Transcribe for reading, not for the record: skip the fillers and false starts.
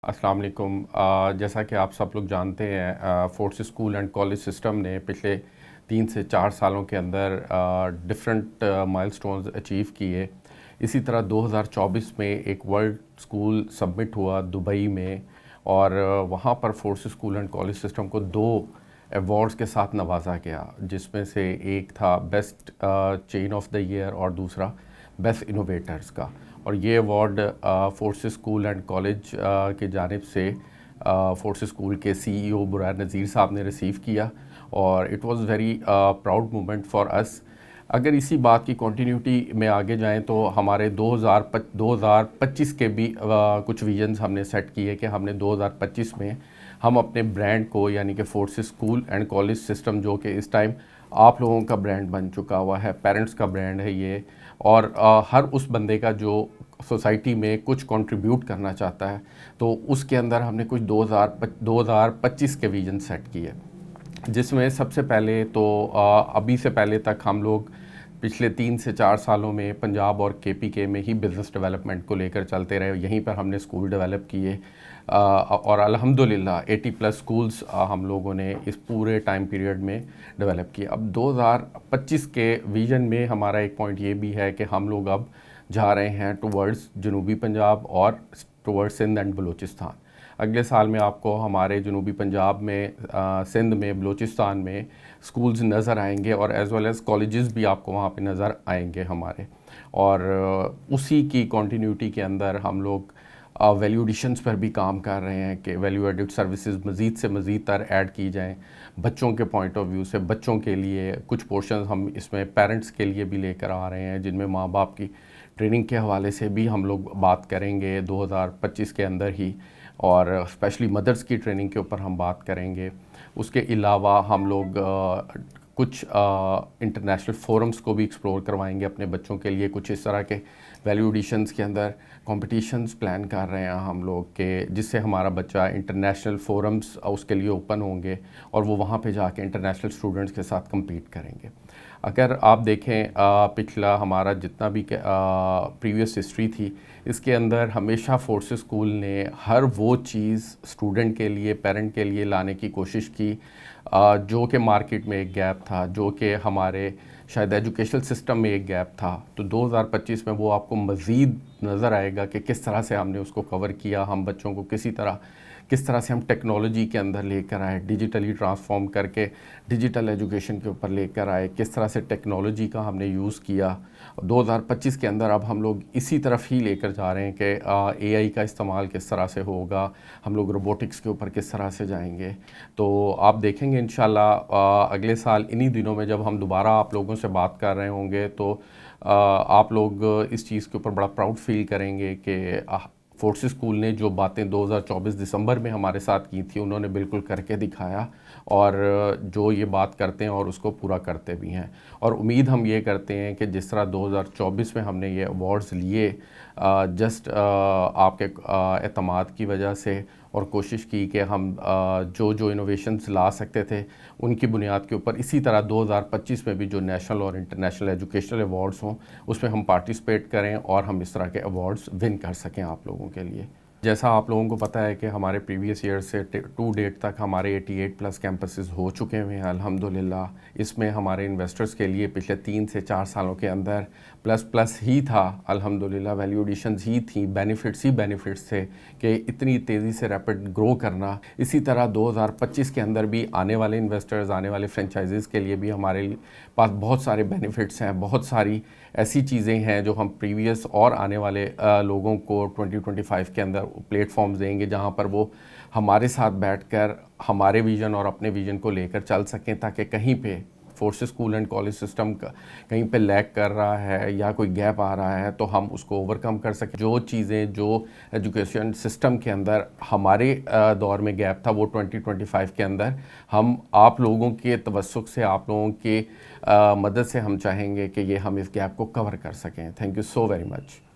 السلام علیکم۔ جیسا کہ آپ سب لوگ جانتے ہیں، Forces school and College System نے پچھلے 3 سے 4 سالوں کے اندر ڈفرینٹ مائل سٹونز اچیو کیے۔ اسی طرح 2024 میں ایک ورلڈ اسکول سبمٹ ہوا دبئی میں، اور وہاں پر Forces school and College System کو 2 ایوارڈز کے ساتھ نوازا گیا، جس میں سے ایک تھا best chain of the year اور دوسرا بیسٹ انوویٹرز کا۔ اور یہ award force school and college کی جانب سے فورس اسکول کے CEO برائے نذیر صاحب نے ریسیو کیا، اور it was very proud moment for us. اگر اسی بات کی کنٹینیوٹی میں آگے جائیں تو ہمارے 2025 کے بھی کچھ ویژنز ہم نے سیٹ کیے کہ ہم نے 2025 میں ہم اپنے برانڈ کو، یعنی کہ force school and College system, جو کہ اس ٹائم آپ لوگوں کا برانڈ بن چکا ہوا ہے، پیرنٹس کا برانڈ ہے یہ، اور ہر اس بندے کا جو سوسائٹی میں کچھ کنٹریبیوٹ کرنا چاہتا ہے، تو اس کے اندر ہم نے کچھ 2025 کے ویژن سیٹ کیے، جس میں سب سے پہلے تو ابھی سے پہلے تک ہم لوگ پچھلے 3 سے 4 سالوں میں پنجاب اور KPK میں ہی بزنس ڈیولپمنٹ کو لے کر چلتے رہے، یہیں پر ہم نے اسکول ڈیولپ کیے، اور الحمدللہ 80+ اسکولز ہم لوگوں نے اس پورے ٹائم پیریڈ میں ڈیولپ کیے۔ اب 2025 کے ویژن میں ہمارا ایک پوائنٹ یہ بھی ہے کہ ہم لوگ اب جا رہے ہیں ٹورڈز جنوبی پنجاب اور ٹورڈز سندھ اینڈ بلوچستان۔ اگلے سال میں آپ کو ہمارے جنوبی پنجاب میں، سندھ میں، بلوچستان میں اسکولز نظر آئیں گے، اور ایز ویل ایز کالجز بھی آپ کو وہاں پہ نظر آئیں گے ہمارے۔ اور اسی کی کنٹینیوٹی کے اندر ہم لوگ ویلیو ایڈیشنز پر بھی کام کر رہے ہیں کہ ویلیو ایڈڈ سروسز مزید سے مزید تر ایڈ کی جائیں، بچوں کے پوائنٹ آف ویو سے، بچوں کے لیے کچھ پورشنز ہم اس میں پیرنٹس کے لیے بھی لے کر آ رہے ہیں، جن میں ماں باپ کی ٹریننگ کے حوالے سے بھی ہم لوگ بات کریں گے 2025 کے اندر ہی، اور اسپیشلی مدرس کی ٹریننگ کے اوپر ہم بات کریں گے۔ اس کے علاوہ ہم لوگ کچھ انٹرنیشنل فورمز کو بھی ایکسپلور کروائیں گے اپنے بچوں کے لیے، کچھ اس طرح کے ویلیو ایڈیشنز کے اندر کمپٹیشنز پلان کر رہے ہیں ہم لوگ، کہ جس سے ہمارا بچہ انٹرنیشنل فورمز اس کے لیے اوپن ہوں گے، اور وہ وہاں پہ جا کے انٹرنیشنل اسٹوڈنٹس کے ساتھ کمپیٹ کریں گے۔ اگر آپ دیکھیں پچھلا ہمارا جتنا بھی پریویس ہسٹری تھی، اس کے اندر ہمیشہ فورس اسکول نے ہر وہ چیز اسٹوڈنٹ کے لیے، پیرنٹ کے لیے لانے کی کوشش کی جو کہ مارکیٹ میں ایک گیپ تھا، جو کہ ہمارے شاید ایجوکیشنل سسٹم میں ایک گیپ تھا۔ تو 2025 میں وہ آپ کو مزید نظر آئے گا کہ کس طرح سے ہم نے اس کو کور کیا، ہم بچوں کو کس طرح سے ہم ٹیکنالوجی کے اندر لے کر آئے، ڈیجیٹلی ٹرانسفارم کر کے ڈیجیٹل ایجوکیشن کے اوپر لے کر آئے، کس طرح سے ٹیکنالوجی کا ہم نے یوز کیا۔ 2025 کے اندر اب ہم لوگ اسی طرف ہی لے کر جا رہے ہیں کہ AI کا استعمال کس طرح سے ہوگا، ہم لوگ روبوٹکس کے اوپر کس طرح سے جائیں گے۔ تو آپ دیکھیں گے انشاءاللہ اگلے سال انہی دنوں میں جب ہم دوبارہ آپ لوگوں سے بات کر رہے ہوں گے، تو آپ لوگ اس چیز کے اوپر بڑا پراؤڈ فیل کریں گے کہ فورس اسکول نے جو باتیں 2024 دسمبر میں ہمارے ساتھ کی تھی، انہوں نے بالکل کر کے دکھایا، اور جو یہ بات کرتے ہیں اور اس کو پورا کرتے بھی ہیں۔ اور امید ہم یہ کرتے ہیں کہ جس طرح 2024 میں ہم نے یہ ایوارڈز لیے جسٹ آپ کے اعتماد کی وجہ سے، اور کوشش کی کہ ہم جو انوویشنز لا سکتے تھے ان کی بنیاد کے اوپر، اسی طرح 2025 میں بھی جو نیشنل اور انٹرنیشنل ایجوکیشنل ایوارڈز ہوں اس میں ہم پارٹیسپیٹ کریں، اور ہم اس طرح کے ایوارڈز ون کر سکیں آپ لوگوں کے لیے۔ جیسا آپ لوگوں کو پتہ ہے کہ ہمارے پریویس ایئر سے ٹو ڈیٹ تک ہمارے 88+ کیمپسز ہو چکے ہوئے ہیں الحمدللہ۔ اس میں ہمارے انویسٹرز کے لیے پچھلے 3 سے 4 سالوں کے اندر پلس ہی تھا الحمدللہ، ویلیو ایڈیشنز ہی تھیں، بینیفٹس تھے کہ اتنی تیزی سے ریپڈ گرو کرنا۔ اسی طرح 2025 کے اندر بھی آنے والے انویسٹرز، آنے والے فرینچائزز کے لیے بھی ہمارے پاس بہت سارے بینیفٹس ہیں، بہت ساری ایسی چیزیں ہیں جو ہم پریویس اور آنے والے لوگوں کو 2025 کے اندر پلیٹ فارمز دیں گے، جہاں پر وہ ہمارے ساتھ بیٹھ کر ہمارے ویژن اور اپنے ویژن کو لے کر چل سکیں، تاکہ کہیں پہ force school and College system کا کہیں پہ لیک کر رہا ہے یا کوئی گیپ آ رہا ہے تو ہم اس کو اوورکم کر سکیں۔ جو چیزیں جو ایجوکیشن سسٹم کے اندر ہمارے دور میں گیپ تھا، وہ 2025 کے اندر ہم آپ لوگوں کے توسط سے، آپ لوگوں کے مدد سے ہم چاہیں گے کہ یہ ہم اس گیپ کو کور کر سکیں۔ Thank you so very much.